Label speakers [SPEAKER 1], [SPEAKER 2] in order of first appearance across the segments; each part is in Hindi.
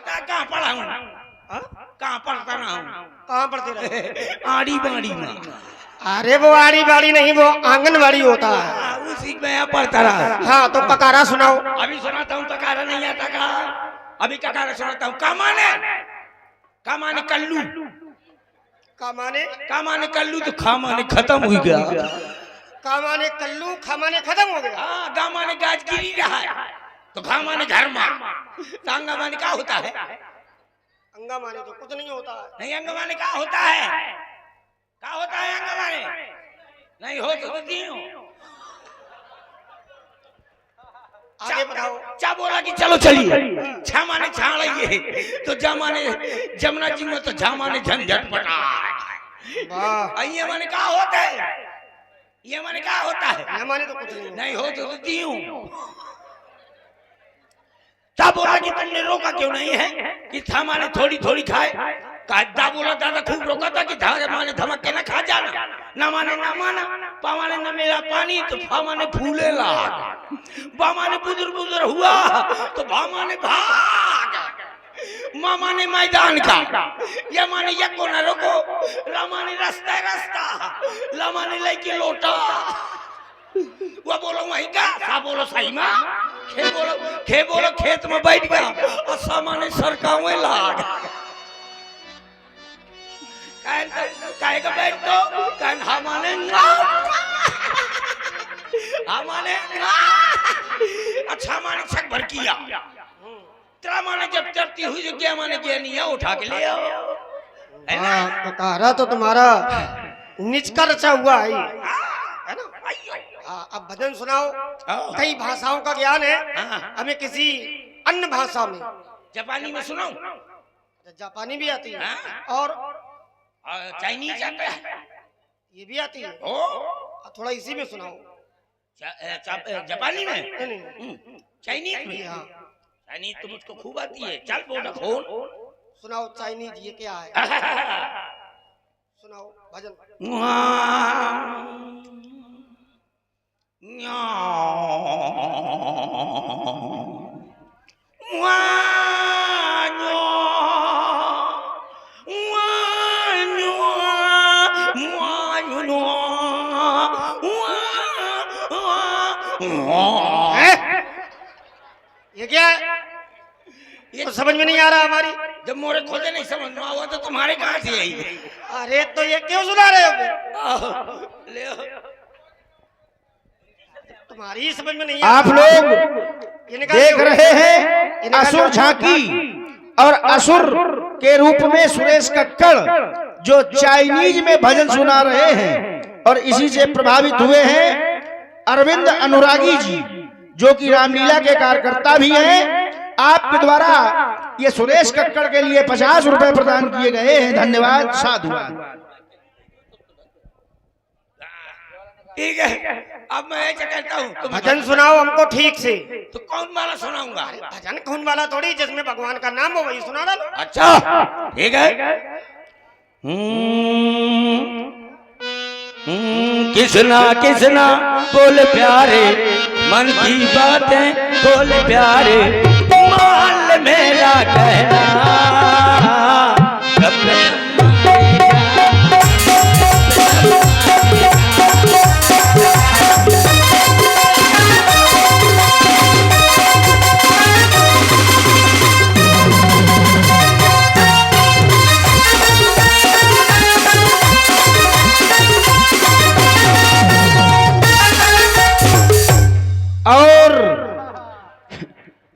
[SPEAKER 1] पता है कहाँ पढ़ा हूँ? कहाँ पढ़ता रहा हूँ?
[SPEAKER 2] कहाँ पढ़ते रहे?
[SPEAKER 1] आड़ी बाड़ी में।
[SPEAKER 2] अरे वो आड़ी बाड़ी नहीं, वो आंगनबाड़ी होता है।
[SPEAKER 1] उसी में यहाँ पढ़ता रहा।
[SPEAKER 2] हाँ तो पकारा सुनाओ।
[SPEAKER 1] अभी सुनाता हूँ, पकारा नहीं आता का। अभी ककारा सुनाता हूँ। कामाने कामाने कल्लू,
[SPEAKER 2] कामाने
[SPEAKER 1] कामाने कल्लू तो खामाने खत्म हो गया।
[SPEAKER 2] कामाने कल्लू खामाने खत्म हो गया।
[SPEAKER 1] हाँ, गामाने गाज गिरी रहा है तो खामाने घर में। तो अंगमाने क्या होता है?
[SPEAKER 2] अंगा माने तो कुछ नहीं होता है।
[SPEAKER 1] नहीं, अंगमाने क्या होता है? क्या होता है अंगमाने? नहीं हो तो दी हो।
[SPEAKER 2] आगे बढ़ाओ।
[SPEAKER 1] चा बोला कि चलो चलिए। छा माने छा रही तो जा माने जमुना जी में तो झा माने झंझट पटा।
[SPEAKER 2] वाह,
[SPEAKER 1] ये माने क्या होता है? ये माने क्या होता है?
[SPEAKER 2] ये माने तो कुछ नहीं।
[SPEAKER 1] नहीं हो तो दी हूँ। ता बोला कि तुमने रोका क्यों नहीं है कि था माने थोड़ी थोड़ी खाए? दा बोला दादा खूब रोका था कि था माने धमक के ना खा जाना। ना माने ना माना, पा माने न मेरा पानी तो फा माने फूले लाग, बा माने बुजुर्ग बुजुर्ग हुआ तो भा माने भाग, माँ माने मैदान का, या माने या को ना रोको, ला माने रास्ता रास्ता, ला माने लेके लोटा। वो बोलो वहीं का, सा बोलो सही माँ, खे बोलो खेत में बैठ गया और सा माने सरकाओं में लाग। काहे का बैठ तो कान हमाने अच्छा माने छक भर किया। तेरा माने जब चढ़ती हुई जो क्या माने क्या नहीं है उठा के ले आओ। है ना?
[SPEAKER 2] पकारा तो तुम्हारा निचका रचा हुआ है ना? अब भजन सुनाओ। कई भाषाओं का ज्ञान है, हमें किसी अन्य भाषा में।
[SPEAKER 1] जापानी में सुनाऊं?
[SPEAKER 2] जापानी भी आती है और
[SPEAKER 1] चाइनीज आता है,
[SPEAKER 2] ये भी आती है। थोड़ा इसी में सुनाओ।
[SPEAKER 1] जापानी में?
[SPEAKER 2] नहीं,
[SPEAKER 1] चाइनीज में?
[SPEAKER 2] हाँ
[SPEAKER 1] चाइनीज तो मुझको खूब आती है। चल बोला फोन
[SPEAKER 2] सुनाओ। चाइनीज ये क्या है? सुनाओ भजन। ये क्या है? ये तो समझ में नहीं आ रहा हमारी।
[SPEAKER 1] जब मोरे खोजे नहीं समझ में आवा तो तुम्हारे कहाँ से आई?
[SPEAKER 2] अरे तो ये क्यों सुना रहे हो?
[SPEAKER 1] ले
[SPEAKER 2] तुम्हारी ही समझ में नहीं
[SPEAKER 3] आप लोग देख रहे हैं असुर झांकी और असुर के रूप में सुरेश कक्कड़ जो चाइनीज में भजन सुना रहे हैं और इसी से प्रभावित हुए हैं अरविंद अनुरागी जी जो कि रामलीला के कार्यकर्ता भी हैं। आपके द्वारा ये सुरेश कक्कड़ के लिए 50 रुपए प्रदान किए गए हैं। धन्यवाद, साधुवाद।
[SPEAKER 1] ठीक है, अब मैं ऐसा कहता हूँ
[SPEAKER 2] भजन सुनाओ हमको ठीक से।
[SPEAKER 1] तो कौन वाला सुनाऊंगा?
[SPEAKER 2] भजन कौन वाला थोड़ी, जिसमें भगवान का नाम हो वही सुना डालो।
[SPEAKER 1] अच्छा ठीक है। किसना किसना बोल प्यारे, मन की बातें बोल प्यारे, मान मेरा कहना
[SPEAKER 3] और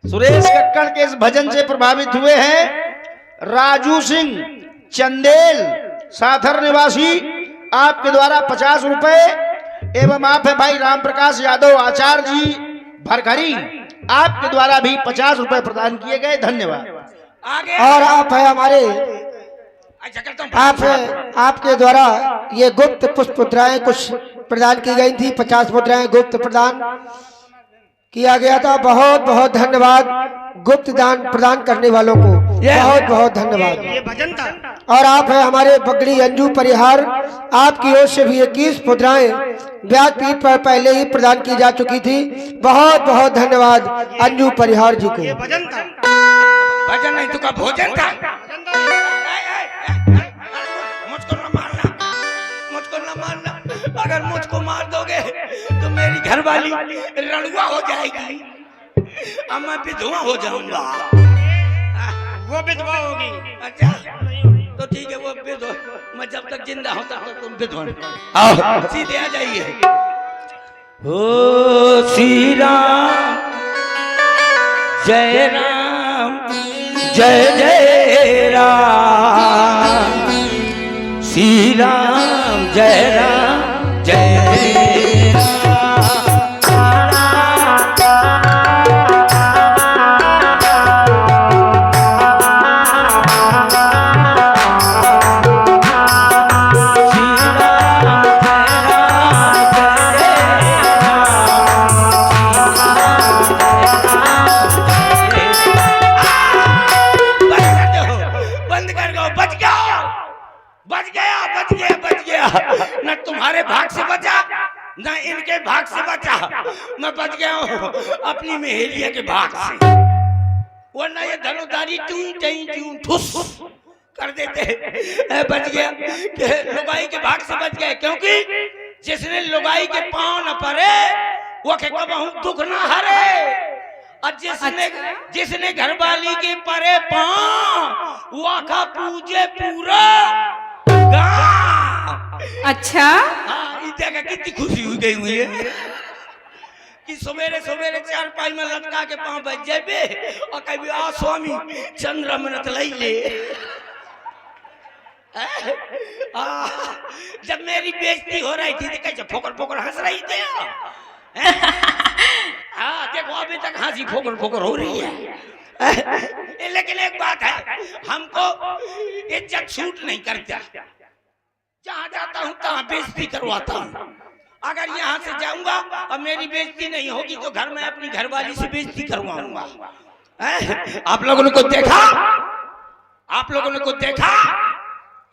[SPEAKER 3] सुरेश कक्कड़ के इस भजन से प्रभावित हुए हैं राजू सिंह चंदेल साथर निवासी। आपके द्वारा 50 रुपए एवं आप है भाई राम प्रकाश यादव आचार्य जी भरखरी, आपके द्वारा भी 50 रुपए प्रदान किए गए। धन्यवाद।
[SPEAKER 1] आगे
[SPEAKER 2] और आप है हमारे, आपके द्वारा ये गुप्त पुष्प मुद्राएं कुछ प्रदान की गई थी। 50 मुद्राएं गुप्त प्रदान किया गया था। बहुत बहुत धन्यवाद गुप्त दान प्रदान करने वालों को, बहुत बहुत धन्यवाद। ये भजन था। और आप है हमारे बगड़ी अंजू परिहार, आपकी ओर से भी 21 मुद्राएं व्यासपीठ पर पहले ही प्रदान की जा चुकी थी। बहुत बहुत धन्यवाद अंजू परिहार जी को। भजन था।
[SPEAKER 1] भजन नहीं तो का भोजन था। मुझको न मारना, मुझको न मारना। अगर मुझको मार दोगे तो मेरी घरवाली रणुआ हो जाएगी और मैं विधवा हो जाऊंगा।
[SPEAKER 4] वो विधवा होगी।
[SPEAKER 1] अच्छा तो ठीक है, वो विधवा, मैं जब तक जिंदा हूं तब तक तुम विधवा। आओ सीधे आ जाइए। ओ श्री राम जय राम जय जय राम, श्री राम जय राम जय जय न तुम्हारे भाग से बचा न इनके भाग से बचा, मैं बच गया हूँ अपनी मेहरिया के भाग से। वरना ये धनुधारी ट्यूं ठुस कर देते। बच गया कि लुगाई के भाग से बच गए, क्योंकि जिसने लुगाई के पांव न परे वो के कबहू दुख न हरे, और जिसने घरवाली के परे पांव वो का पूजे पूरा।
[SPEAKER 5] अच्छा
[SPEAKER 1] हाँ, इतना कितनी खुशी हुई गई हुई है कि सवेरे सवेरे चारपाई में लटका के पांव बज जाए और कभी आ स्वामी चंद्र मिनट ले। जब मेरी बेइज्जती हो रही थी तो कैसे फोकर फोकर हंस रही थी। हाँ देखो अभी तक हंसी फोकर फोकर हो रही है। लेकिन एक बात है, हमको इज्जत छूट नहीं करता। जहाँ जाता हूँ तहाँ बेइज्जती करवाता हूँ। अगर यहाँ से जाऊंगा और मेरी बेइज्जती नहीं होगी तो घर में अपनी घरवाली से बेइज्जती करवाऊंगा। आप लोगों ने को देखा, आप लोगों ने को देखा,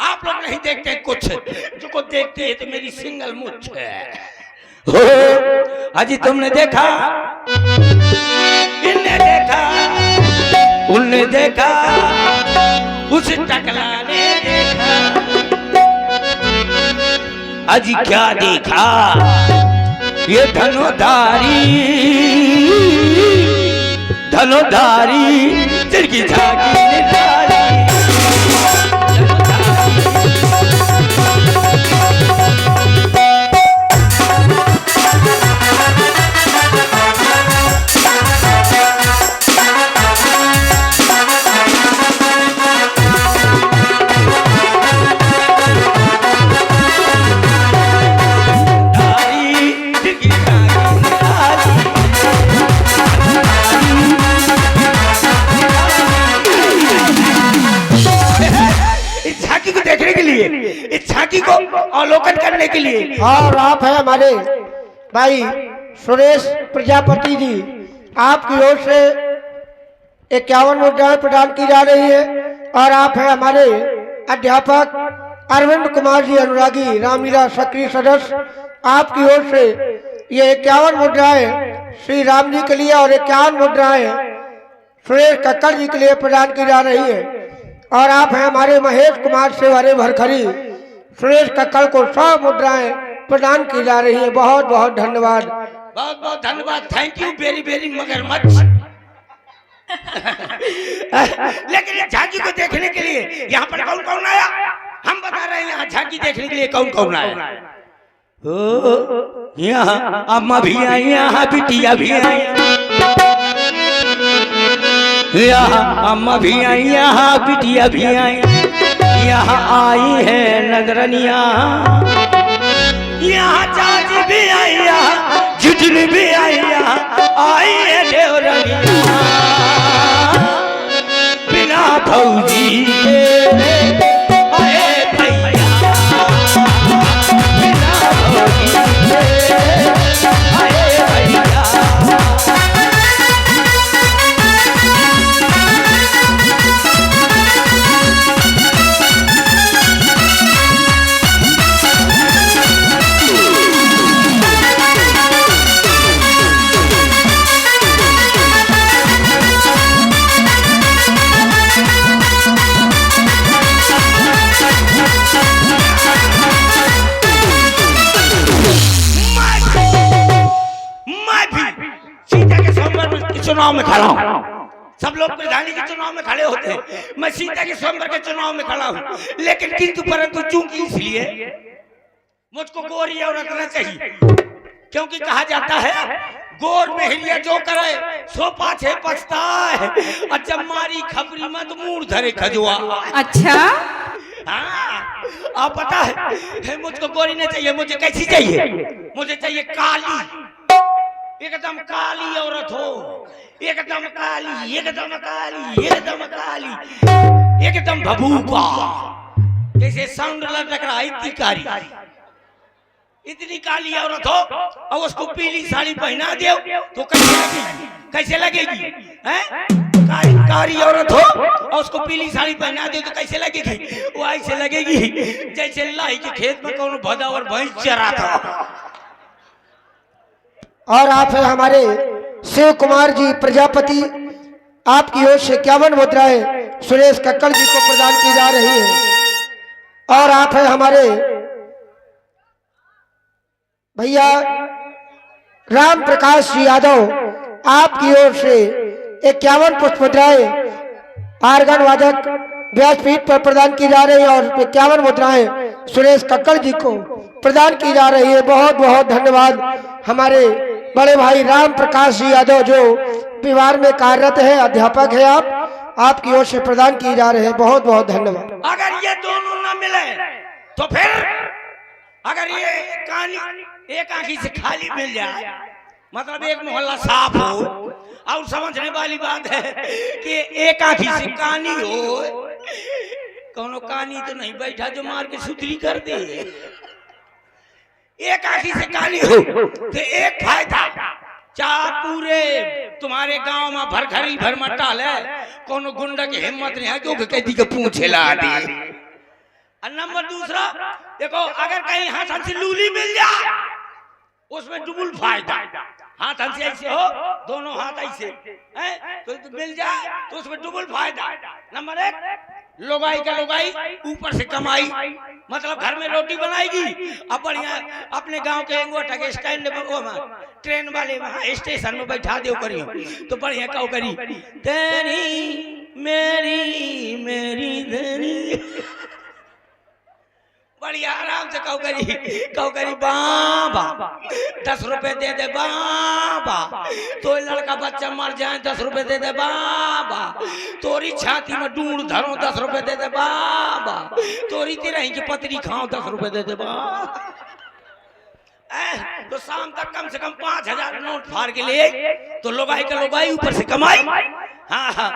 [SPEAKER 1] आप लोग नहीं देखते कुछ, जो को देखते हैं तो मेरी सिंगल मुछ है। अजी तुमने देखा, इनने देखा, उनने देखा, उस टकला ने देखा। अजी क्या देखा, ये धनुधारी तिरकी झाकी निराली। इस झांकी को अवलोकन करने के लिए
[SPEAKER 2] और आप है हमारे भाई सुरेश प्रजापति जी, आपकी ओर से 51 मुद्राएं प्रदान की जा रही है। और आप है हमारे अध्यापक अरविंद कुमार जी अनुरागी रामलीला सक्रिय सदस्य, आपकी ओर से ये 51 मुद्राएं श्री राम जी के लिए और 51 मुद्राएं सुरेश कक्कड़ जी के लिए प्रदान की जा रही है। और आप हैं हमारे महेश कुमार सेवारे भरखरी, सुरेश कक्कड़ को 100 मुद्राएं प्रदान की जा रही है। बहुत बहुत धन्यवाद,
[SPEAKER 1] बहुत बहुत धन्यवाद। थैंक यू वेरी वेरी मगरमच्छ। लेकिन ये झांकी को देखने के लिए यहाँ पर कौन कौन आया, हम बता रहे हैं। यहाँ झांकी देखने के लिए कौन कौन आया। यहाँ अम्मा भी आई, यहाँ बिटिया भी आई, यहाँ अम्मा भी आई, यहाँ बिटिया भी आई, यहाँ आई है नजरनिया, यहाँ चाची भी आई, यहाँ जुटनी भी आई, यहाँ आई है देवरनिया। बिना फौजी के आए भैया, बिना फौजी के आए भैया। चुनाव में खड़ा हूँ। सब लोग प्रधानी के चुनाव में खड़े होते हैं, मैं सीता के स्वयंवर के चुनाव में खड़ा हूँ। लेकिन किंतु परंतु चूंकि इसलिए मुझको गोरी औरत न चाहिए, क्योंकि कहा जाता है गोर मेहरिया जो करे सो पाछे पछताए, और जब मारी खबरी मत मूड धरे खजुआ।
[SPEAKER 5] अच्छा
[SPEAKER 1] हाँ, आप पता है मुझको गोरी नहीं चाहिए, मुझे कैसी चाहिए? मुझे चाहिए काली, एकदम काली औरत हो, एकदम काली, एकदम काली, एकदम काली, एकदम भभूका, जैसे साउंड लग रहा है, इतनी कारी, इतनी काली औरत हो, और उसको पीली साड़ी पहना दो तो कैसे लगेगी? कैसे लगेगी? हैं? कारी औरत हो और उसको पीली साड़ी पहना दो तो कैसे लगेगी? वो ऐसे लगेगी जैसे लाई के खेत में कौन भदा और भैंस चरा था।
[SPEAKER 2] और आप है हमारे शिव कुमार जी प्रजापति, आपकी ओर से 51 मुद्राएं सुरेश कक्कड़ जी को प्रदान की जा रही है। और आप है हमारे भैया राम प्रकाश जी यादव, आपकी ओर से 51 पुष्प मुद्राएं आर्गन वादक व्यासपीठ पर प्रदान की जा रही है और 51 मुद्राएं सुरेश कक्कड़ जी को प्रदान की जा रही है। बहुत बहुत धन्यवाद हमारे बड़े भाई राम प्रकाश जी यादव जो विभाग में कार्यरत है, अध्यापक है, आपकी ओर से प्रदान की जा रहे हैं। बहुत बहुत धन्यवाद।
[SPEAKER 1] अगर ये दोनों न मिले तो फिर अगर ये कहानी एक आंखी से खाली मिल जाए, मतलब एक मोहल्ला साफ हो, और समझने वाली बात है कि एक आंखी से कहानी हो, कौनो कहानी तो नहीं बैठा जो मार के सुतरी कर दे। एक आंखी से कहानी हो तो एक फायदा, चाहे पूरे तुम्हारे गांव में भर घरी भर मटाल है, कोनो गुंडा की हिम्मत नहीं है जो कहती के पूछे ला दे। और नंबर दूसरा, देखो अगर कहीं हाथ से लूली मिल जाए उसमें डबल फायदा, हाथ से ऐसे हो, दोनों हाथ ऐसे हैं तो मिल जाए तो उसमें डबल फायदा। नंबर एक, लोगाई का लोगाई, ऊपर से कमाई, मतलब घर में रोटी बनाएगी, अब बढ़िया अपने गांव के अंगोठा के स्टैंड में ट्रेन वाले वहां स्टेशन में बैठा दो करियो तो बढ़िया कहो करी तेरी मेरी मेरी तेरी, बढ़िया आराम से कहो करी बाबा 10 रुपए दे दे बाबा, तो लड़का बच्चा मर जाए 10 रुपए दे दे बाबा, तोरी छाती में ढूंढ धरो 10 रुपए दे दे बाबा, तोरी तिरही की पतरी खाओ 10 रुपए दे दे बाबा। तो शाम तक कम से कम 5000 नोट फाड़ के लिए तो लोगाई का लोगाई, ऊपर से कमाई। हाँ हाँ,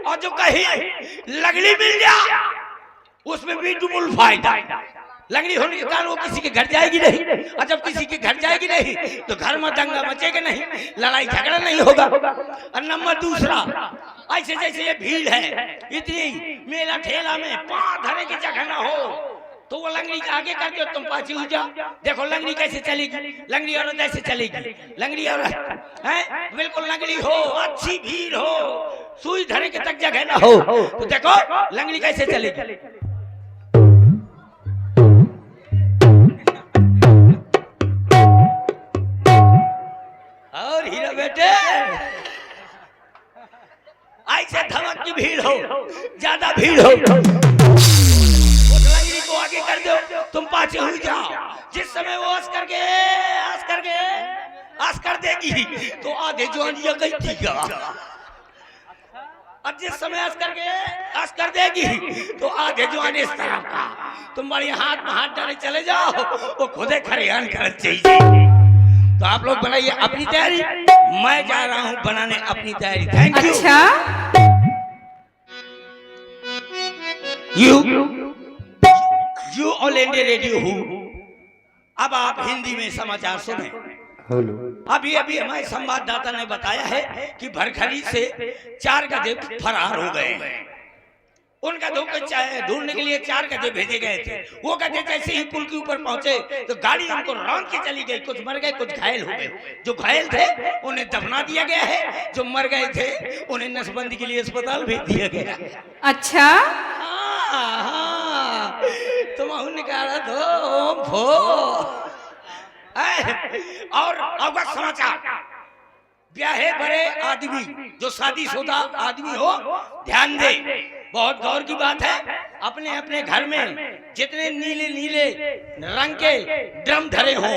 [SPEAKER 1] और जो कहीं लगड़ी मिल जाए उसमें भी डबल फायदा। लंगड़ी होने के कारण वो किसी के घर जाएगी नहीं, और जब किसी के घर जाएगी नहीं तो घर में दंगा मचेगा नहीं, लड़ाई झगड़ा नहीं होगा। और नंबर दूसरा, ऐसे जैसे ये भीड़ है इतनी मेला ठेला में पांव धरे की जगह ना हो तो वो लंगड़ी आगे कर दो, तुम पाछी हो जाओ। देखो लंगड़ी कैसे चलेगी, लंगड़ी औरत ऐसे चलेगी, लंगड़ी औरत है बिल्कुल लंगड़ी हो, अच्छी भीड़ हो, सुई धरे के तक जगह ना हो तो देखो लंगड़ी कैसे चलेगी। और हीरा बेटे ऐसे धमक की भीड़ हो, ज्यादा भीड़ हो, उस लंगड़ी को आगे कर दो, तुम पाछे हो जाओ। जिस समय वो हंस कर देगी तो आधे जवानिया गई थी का, और जिस समय हंस कर देगी तो आधे जवानी इस तरह का, तुम बड़ी हाथ में हाथ डाले चले जाओ, वो खुदे खरियान कर चाहिए। तो आप लोग बनाइए अपनी तैयारी, मैं जा रहा हूं बनाने अपनी तैयारी। Thank you.
[SPEAKER 5] अच्छा
[SPEAKER 1] यू ऑल इंडिया रेडियो हूँ। अब आप हिंदी में समाचार सुने। अभी अभी हमारे संवाददाता ने बताया है कि भरखरी से 4 गधे फरार हो गए हैं। उन गधों को ढूंढने के लिए 4 गधे भेजे गए थे। वो गधे जैसे ही पुल के ऊपर पहुंचे तो गाड़ी उनको रौंद के चली गई, कुछ मर गए कुछ घायल हो गए। जो घायल थे उन्हें दफना दिया गया है, जो मर गए थे उन्हें नसबंदी के लिए अस्पताल भेज दिया गया।
[SPEAKER 5] अच्छा
[SPEAKER 1] हाँ, तुम निकाला तो और अवगत समाचार, ब्याहे बड़े आदमी जो शादीशुदा आदमी हो ध्यान दे, बहुत गौर की बात है। अपने अपने घर में जितने नीले नीले रंग के ड्रम धरे हो,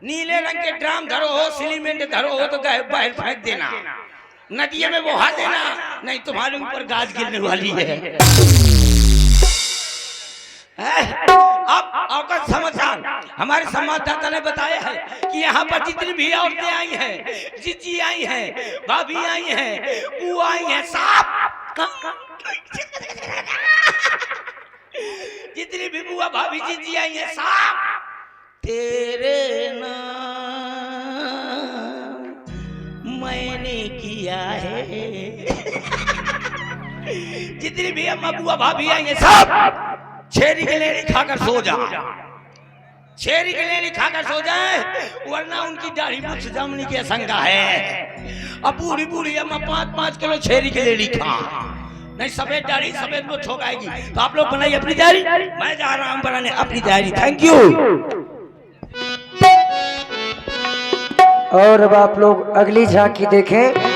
[SPEAKER 1] नीले रंग के ड्रम धरो हो, सीमेंट धरो हो तो बाहर फेंक देना, नदियों में बहा देना, नहीं तुम्हारे ऊपर गाज गिरने वाली है। अब औकत समाचार हमारे संवाददाता ने बताया है कि यहाँ पर जितनी भी औरतें आई हैं, जीजी आई हैं, भाभी आई हैं, बुआ आई हैं, साहब जितनी भी बुआ भाभी जीजी आई हैं, साहब तेरे नाम मैंने किया है। जितनी भी अम्मा बुआ भाभी आई हैं, साहब छेरी के लेनी खाकर सो जा, छेरी के लेनी खाकर सो जाए, वरना उनकी दाढ़ी मुझ जमनी की आशंका है। अब बूढ़ी बूढ़ी अम्मा 5-5 किलो छेरी के लेनी खा, नहीं सफेद दाढ़ी सफेद मुझ हो जाएगी। तो आप लोग बनाइए अपनी दाढ़ी, मैं जा रहा हूं बनाने अपनी दाढ़ी। Thank you.
[SPEAKER 2] और अब आप लोग अगली झांकी देखें।